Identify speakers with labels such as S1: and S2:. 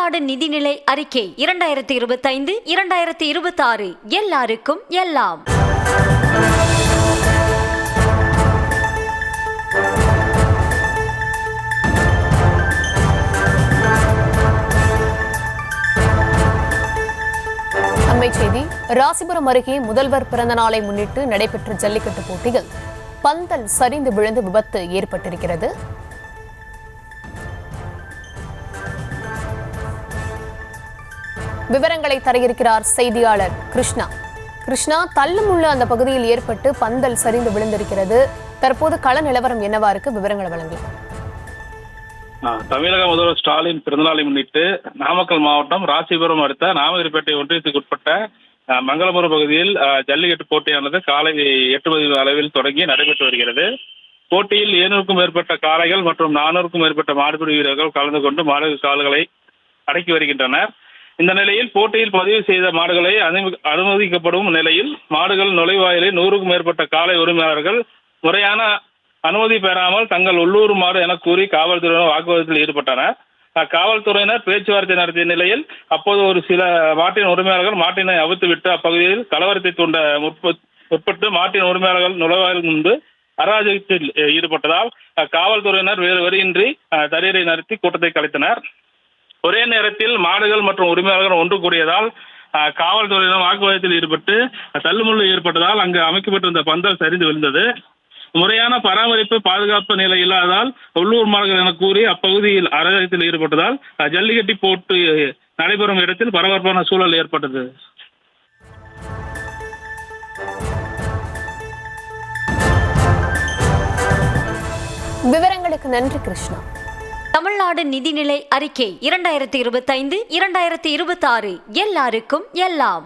S1: தமிழ்நாடு நிதிநிலை அறிக்கை 2025-2026 எல்லாருக்கும் எல்லாம்.
S2: அண்மைச் செய்தி. ராசிபுரம் அருகே முதல்வர் பிறந்த நாளை முன்னிட்டு நடைபெற்ற ஜல்லிக்கட்டு போட்டியில் பந்தல் சரிந்து விழுந்து விபத்து ஏற்பட்டிருக்கிறது. விவரங்களை தர இருக்கிறார் செய்தியாளர் கிருஷ்ணா. கிருஷ்ணா, தள்ளுமுள்ள அந்த பகுதியில் ஏற்பட்டு பந்தல் சரிந்து விழுந்திருக்கிறது. தற்போது கள நிலவரம் என்னவா இருக்கு? விவரங்களை வழங்கலாம்.
S3: தமிழக முதல்வர் ஸ்டாலின் பிறந்தநாளை முன்னிட்டு நாமக்கல் மாவட்டம் ராசிபுரம் அடுத்த நாமகிரிப்பேட்டை ஒன்றியத்துக்கு உட்பட்ட மங்களபுரம் பகுதியில் ஜல்லிக்கட்டு போட்டியானது காலை 8 அளவில் தொடங்கி நடைபெற்று வருகிறது. போட்டியில் 700க்கும் மேற்பட்ட காளைகள் மற்றும் 400க்கும் மேற்பட்ட மாடுபிடி வீரர்கள் கலந்து கொண்டு மாடு கால்களை அடக்கி வருகின்றனர். இந்த நிலையில் போட்டியில் பதிவு செய்த மாடுகளை அனுமதிக்கப்படும் நிலையில் மாடுகள் நுழைவாயிலில் 100க்கும் மேற்பட்ட காளை உரிமையாளர்கள் முறையான அனுமதி பெறாமல் தங்கள் உள்ளூர் மாடு என கூறி காவல்துறையினர் வாக்குவாதத்தில் ஈடுபட்டனர். காவல்துறையினர் பேச்சுவார்த்தை நடத்திய நிலையில் அப்போது ஒரு சில மாட்டின் உரிமையாளர்கள் மாட்டினை அவித்துவிட்டு அப்பகுதியில் கலவரத்தை தூண்ட முற்பட்டு மாட்டின் உரிமையாளர்கள் நுழைவாயில் முன்பு அராஜகத்தில் ஈடுபட்டதால் காவல்துறையினர் வேறு வழியின்றி தடியரை நடத்தி கூட்டத்தை கலைத்தனர். ஒரே நேரத்தில் மாடுகள் மற்றும் உரிமையாளர்கள் ஒன்று கூடியதால் காவல்துறையினர் வாக்குவாதத்தில் ஈடுபட்டு தள்ளுமுள்ளு ஏற்பட்டதால் அங்கு அமைக்கப்பட்டிருந்த பந்தல் சரிந்து விழுந்தது. முறையான பராமரிப்பு பாதுகாப்பு நிலை இல்லாததால் உள்ளூர் மாடுகள் என கூறி அப்பகுதியில் அராஜகத்தில் ஈடுபட்டதால் ஜல்லிக்கட்டு போட்டு நடைபெறும் இடத்தில் பரபரப்பான சூழல் ஏற்பட்டது.
S2: விவரங்களுக்கு நன்றி கிருஷ்ணா.
S1: தமிழ்நாடு நிதிநிலை அறிக்கை 2025-2026 எல்லாருக்கும் எல்லாம்.